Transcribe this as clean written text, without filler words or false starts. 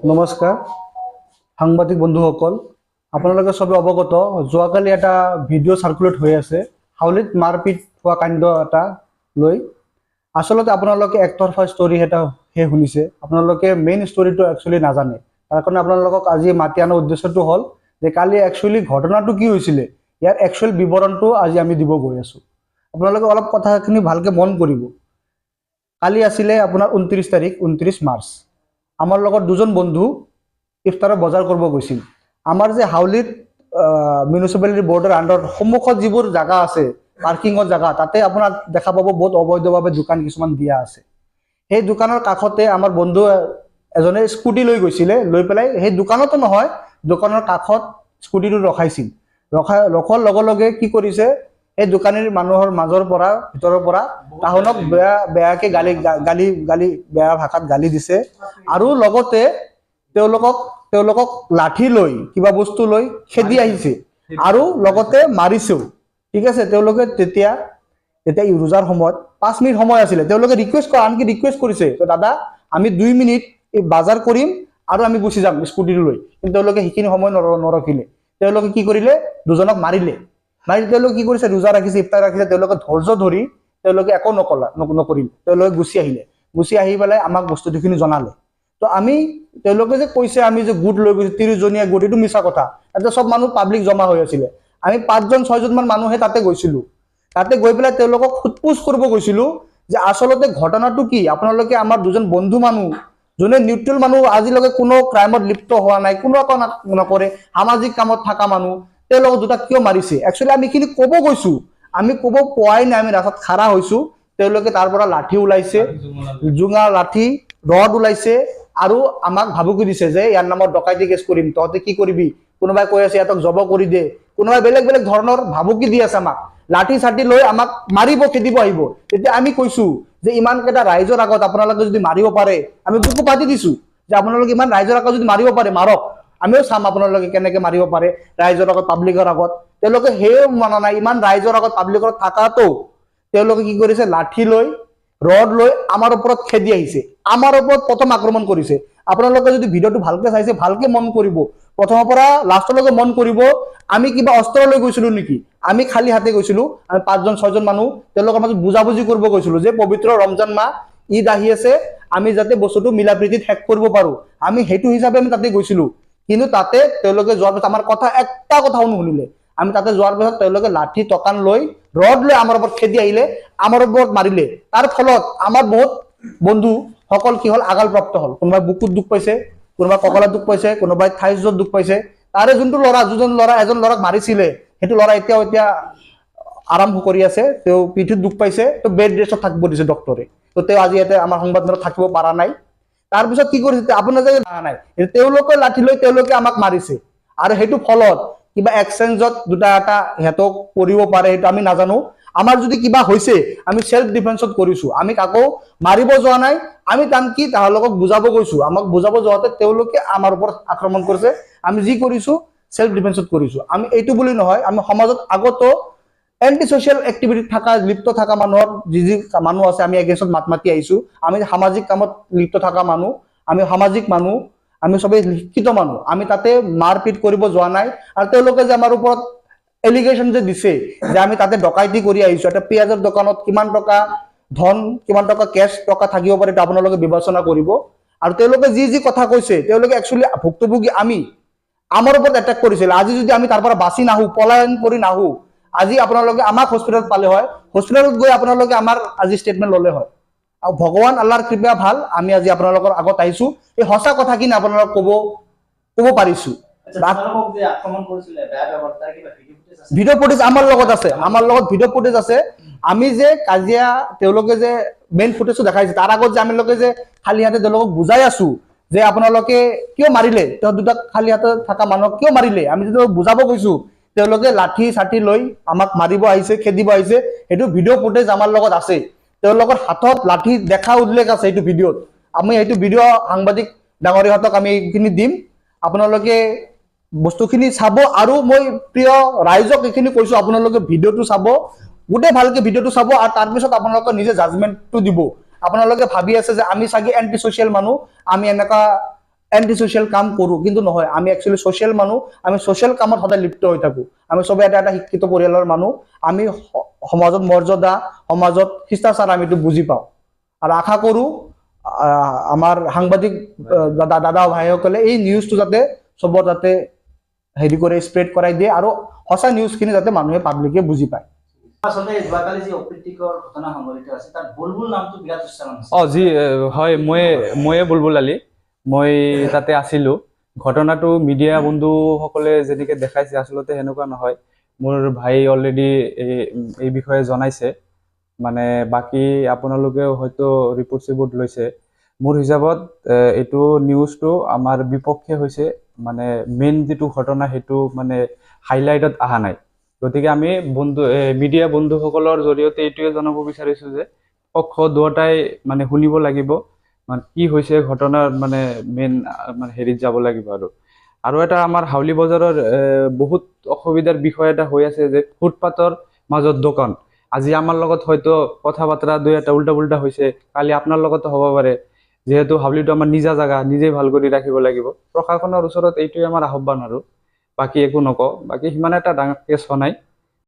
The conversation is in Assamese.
নমস্কাৰ সাংবাদিক বন্ধুসকল, আপোনালোকে সবে অৱগত যোৱাকালি এটা ভিডিঅ' সাৰ্কুলেট হৈ আছে হাউলিত মাৰপিট হোৱা কাণ্ড এটা লৈ। আসলতে আপোনালোকে একতৰফা ষ্টৰী এটা শুনিছে, আপোনালোকে মেইন ষ্টৰীটো একচুৱেলি নাজানে। তাৰ কাৰণে আপোনালোকক আজি মাতি অনাৰ উদ্দেশ্যটো হ'ল যে কালি একচুৱেলি ঘটনাটো কি হৈছিলে ইয়াৰ একচুৱেল বিৱৰণটো আজি আমি দিব গৈ আছোঁ। আপোনালোকে অলপ কথাখিনি ভালকৈ মন কৰিব। কালি আছিলে আপোনাৰ 29 তাৰিখ, 29 মাৰ্চ। আমাৰ লগত দুজন বন্ধু ইফতাৰৰ বজাৰ কৰিব গৈছিল। আমাৰ যে হাউলিত মিউনিচিপালিটি বৰ্ডৰ আণ্ডাৰত সন্মুখত যিবোৰ জাগা আছে, পাৰ্কিঙৰ জাগা, তাতে আপোনাৰ দেখা পাব বহুত অবৈধভাৱে দোকান কিছুমান দিয়া আছে। সেই দোকানৰ কাষতে আমাৰ বন্ধু এজনে স্কুটি লৈ গৈছিলে, লৈ পেলাই সেই দোকানতো নহয়, দোকানৰ কাষত স্কুটিটো ৰখাইছিল। ৰখাৰ লগে লগে কি কৰিছে, এই দোকানীৰ মানুহৰ মাজৰ পৰা ভিতৰৰ পৰা তাহনক বেয়াকে গালি বেয়া ভাষাত গালি দিছে আৰু লগতে তেওঁলোকক লাঠি লৈ কিবা বস্তু লৈ খেদি আহিছে আৰু লগতে মাৰিছেও। ঠিক আছে, তেওঁলোকে তেতিয়া ৰোজাৰ সময়ত 5 মিনিট সময় আছিলে, তেওঁলোকে আনকি ৰিকুৱেষ্ট কৰিছে, দাদা আমি 2 মিনিট এই বজাৰ কৰিম আৰু আমি গুচি যাম স্কুটিটো লৈ। কিন্তু তেওঁলোকে সেইখিনি সময় নৰখিলে। তেওঁলোকে কি কৰিলে, দুজনক মাৰিলে। তেওঁলোকে কি কৰিছে, ৰোজা ৰাখিছে, ইফতাৰ ৰাখিছে, তেওঁলোকে ধৈৰ্য ধৰি তেওঁলোকে একো নকৰিল। তেওঁলোকে গুচি আহিলে। গুচি আহি পেলাই আমাক বস্তুখিনি জনালে। তো আমি তেওঁলোকে যে কৈছে আমি যে গোট লৈ গৈছো 30 জনীয়া গোট, এইটো মিছা কথা। তাতে সব মানুহ পাব্লিক জমা হৈ আছিলে। আমি 5জন 6জন মান মানুহে তাতে গৈছিলো। তাতে গৈ পেলাই তেওঁলোকক সোধপোছ কৰিব গৈছিলো যে আচলতে ঘটনাটো কি। আপোনালোকে আমাৰ দুজন বন্ধু মানুহ, যোনে নিউট্ৰেল মানুহ, আজিলৈকে কোনো ক্ৰাইমত লিপ্ত হোৱা নাই, কোনো একো নকৰে, সামাজিক কামত থকা মানুহ, তেওঁলোকক দুটা কিয় মাৰিছে। একচুৱেলি আমি এইখিনি ক'ব গৈছো, আমি ক'ব পোৱাই নাই, আমি ৰাস্তাত খাৰা হৈছো। তেওঁলোকে তাৰ পৰা লাঠি ওলাইছে, জোঙা লাঠি, ৰড ওলাইছে আৰু আমাক ভাবুকি দিছে যে ইয়াৰ নামত ডকাইতি কেছ কৰিম, তহঁতে কি কৰিবি। কোনোবাই কৈ আছে ইয়াতক জব কৰি দে, কোনোবাই বেলেগ বেলেগ ধৰণৰ ভাবুকি দি আছে আমাক। লাঠি চাঠি লৈ আমাক মাৰিব, খেদিব আহিব। তেতিয়া আমি কৈছো যে ইমান কেইটা ৰাইজৰ আগত আপোনালোকে যদি মাৰিব পাৰে, আমি বুকু পাতি দিছো যে আপোনালোকে ইমান ৰাইজৰ আগত যদি মাৰিব পাৰে মাৰক, আমিও চাম আপোনালোকে কেনেকে মাৰিব পাৰে ৰাইজৰ আগত, পাব্লিকৰ আগত। তেওঁলোকে সেয়ে মানা নাই। ইমান ৰাইজৰ আগত পাব্লিকৰ থাকাটো তেওঁলোকে কি কৰিছে, লাঠি লৈ, ৰড লৈ আমাৰ ওপৰত খেদি আহিছে, আমাৰ ওপৰত প্ৰথম আক্ৰমণ কৰিছে। আপোনালোকে যদি ভিডিঅ'টো ভালকে চাইছে, ভালকে মন কৰিব, প্ৰথমৰ পৰা লাষ্টলৈকে মন কৰিব, আমি কিবা অস্ত্ৰ লৈ গৈছিলো নেকি। আমি খালী হাতে গৈছিলো, আমি 5জন 6জন মানুহ তেওঁলোকৰ মাজত বুজাবুজি কৰিব গৈছিলো যে পবিত্ৰ ৰমজান মাহ, ঈদ আহি আছে, আমি যাতে বস্তুটো মিলা প্ৰীতিত শেষ কৰিব পাৰো, আমি সেইটো হিচাপে আমি তাতে গৈছিলো। কিন্তু তাতে তেওঁলোকে যোৱাৰ পিছত আমাৰ কথা একটা কথাও নুশুনিলে। আমি তাতে যোৱাৰ পিছত তেওঁলোকে লাঠি টকান লৈ, ৰড লৈ আমাৰ ওপৰত খেদি আহিলে, আমাৰ ওপৰত মাৰিলে। তাৰ ফলত আমাৰ বহুত বন্ধু সকল কি হ'ল, আঘাতপ্ৰাপ্ত হ'ল। কোনোবাই বুকুত দুখ পাইছে, কোনোবাই কঁকালত দুখ পাইছে, কোনোবাই থাইজত দুখ পাইছে। তাৰে যোনটো ল'ৰা, এজন ল'ৰাক মাৰিছিলে, সেইটো ল'ৰা এতিয়া আৰাম কৰি আছে, তেওঁ পিঠিত দুখ পাইছে, তো বেড ৰেষ্টত থাকিব দিছে ডক্টৰে। তো তেওঁ আজি ইয়াতে আমাৰ সংবাদ মেলত থাকিব পৰা নাই। তাৰপিছত কি কৰিছে আপোনাৰ যে নাই, তেওঁলোকে লাঠি লৈ তেওঁলোকে আমাক মাৰিছে। আৰু সেইটো ফলত কিবা এক্সচেঞ্জত দুটা এটা সিহঁতক কৰিব পাৰে, সেইটো আমি নাজানো। আমাৰ যদি কিবা হৈছে, আমি সেল্ফ ডিফেন্সত কৰিছো, আমি কাকো মাৰিব যোৱা নাই। আমি কি তেওঁলোকক বুজাব গৈছো, আমাক বুজাব যাওঁতে তেওঁলোকে আমাৰ ওপৰত আক্ৰমণ কৰিছে। আমি যি কৰিছো সেল্ফ ডিফেন্সত কৰিছো। আমি এইটো বুলি নহয়, আমি সমাজত আগতো এণ্টি ছ'চিয়েল এক্টিভিটিত লিপ্ত থকা মানুহৰ যি মানুহ আছে, আমি এগেইনষ্টত মাত মাতি আহিছো। আমি সামাজিক কামত লিপ্ত থকা মানুহ, আমি সামাজিক মানুহ, আমি সবেই শিক্ষিত মানুহ, আমি তাতে মাৰপিট কৰিব যোৱা নাই। আৰু তেওঁলোকে যে আমাৰ ওপৰত এলিগেশ্যন যে দিছে যে আমি তাতে ডকাইতি কৰি আহিছো, এটা পিঁয়াজৰ দোকানত কিমান টকা ধন, কিমান টকা কেছ টকা থাকিব পাৰে, সেইটো আপোনালোকে বিবেচনা কৰিব। আৰু তেওঁলোকে যি কথা কৈছে, তেওঁলোকে একচুৱেলি ভুক্তভোগী। আমাৰ ওপৰত এটেক কৰিছিল। আজি যদি আমি তাৰ পৰা বাচি নাহো, পলায়ন কৰি নাহো, আজি আপোনালোকে আমাক হস্পিটেলত পালে হয়, হস্পিটেলত গৈ আপোনালোকে আমাৰ আজি ষ্টেটমেণ্ট ল'লে হয়। আৰু ভগৱান আল্লাহৰ কৃপা ভাল, আমি আজি আপোনালোকৰ আগত আহিছো, এই সঁচা কথাখিনি আপোনালোকক ক'ব পাৰিছো। ভিডিঅ' ফুটেজ আমাৰ লগত আছে, আমাৰ লগত ভিডিঅ' ফুটেজ আছে। আমি যে কাজিয়া, তেওঁলোকে যে মেইন ফুটেজটো দেখাইছে, তাৰ আগত যে আমিলোকে যে খালী হাতে তেওঁলোকক বুজাই আছো যে আপোনালোকে কিয় মাৰিলে, তেওঁ দুটাক খালী হাতে থকা মানুহক কিয় মাৰিলে, আমি যদি বুজাব গৈছো, তেওঁলোকে লাঠি চাঠি লৈ আমাক মাৰিব আহিছে, খেদিব আহিছে। সেইটো ভিডিঅ' ফুটেজ আমাৰ লগত আছে, তেওঁলোকৰ হাতত লাঠি দেখা উল্লেখ আছে এইটো ভিডিঅ'ত। আমি এইটো ভিডিঅ' সাংবাদিক ডাঙৰীয়াহঁতক আমি এইখিনি দিম, আপোনালোকে বস্তুখিনি চাব। আৰু মই প্ৰিয় ৰাইজক এইখিনি কৈছো, আপোনালোকে ভিডিঅ'টো চাব, গোটেই ভালকে ভিডিঅ'টো চাব, আৰু তাৰপিছত আপোনালোকে নিজে জাজমেণ্টটো দিব। আপোনালোকে ভাবি আছে যে আমি চাগে এণ্টি ছ'চিয়েল মানুহ, আমি এনেকুৱা এণ্টি ছ'চিয়েল কাম কৰোঁ, কিন্তু নহয়, আমি একচুৱেলি ছ'চিয়েল মানুহ, আমি ছ'চিয়েল কামত সদায় লিপ্ত হৈ থাকোঁ। আমি চবে এটা এটা শিক্ষিত পৰিয়ালৰ মানুহ, আমি সমাজত মৰ্যাদা, সমাজত শিষ্টাচাৰ আমিতো বুজি পাওঁ। আৰু আশা কৰোঁ আমাৰ সাংবাদিক দাদা ভাইসকলে এই নিউজটো যাতে চবৰ যাতে হেৰি কৰে, স্প্ৰেড কৰাই দিয়ে, আৰু সঁচা নিউজখিনি যাতে মানুহে পাব্লিকে বুজি পায়। আচলতে যোৱাকালি যি অপ্ৰীতিকৰ ঘটনা সংঘটিত আছে, তাত বুলবুল নামটো বিৰাট উচ্চাৰণ আছে। হয়, ময়ে বুলবুল আলি, মই তাতে আছিলোঁ। ঘটনাটো মিডিয়া বন্ধুসকলে যেনেকৈ দেখাইছে আচলতে সেনেকুৱা নহয়। মোৰ ভাই অলৰেডি এই বিষয়ে জনাইছে, মানে বাকী আপোনালোকেও হয়তো ৰিপৰ্ট লৈছে। মোৰ হিচাপত এইটো নিউজটো আমাৰ বিপক্ষে হৈছে, মানে মেইন যিটো ঘটনা সেইটো মানে হাইলাইটত অহা নাই। গতিকে আমি মিডিয়া বন্ধুসকলৰ জৰিয়তে এইটোৱে জনাব বিচাৰিছোঁ যে পক্ষ দুয়োটাই মানে শুনিব লাগিব, মানে কি হৈছে ঘটনাৰ মানে মেইন মানে হেৰিত যাব লাগিব। আৰু এটা আমাৰ হাউলি বজাৰৰ বহুত অসুবিধাৰ বিষয় এটা হৈ আছে যে ফুটপাথৰ মাজত দোকান। আজি আমাৰ লগত হয়তো কথা বাৰ্তা দুই এটা উল্টা পুল্টা হৈছে, কালি আপোনাৰ লগতো হ'ব পাৰে। যিহেতু হাউলিটো আমাৰ নিজা জেগা, নিজেই ভাল কৰি ৰাখিব লাগিব। প্ৰশাসনৰ ওচৰত এইটোৱে আমাৰ আহ্বান, আৰু বাকী একো নকওঁ। বাকী সিমান এটা ডাঙৰ কেছ হোৱা নাই।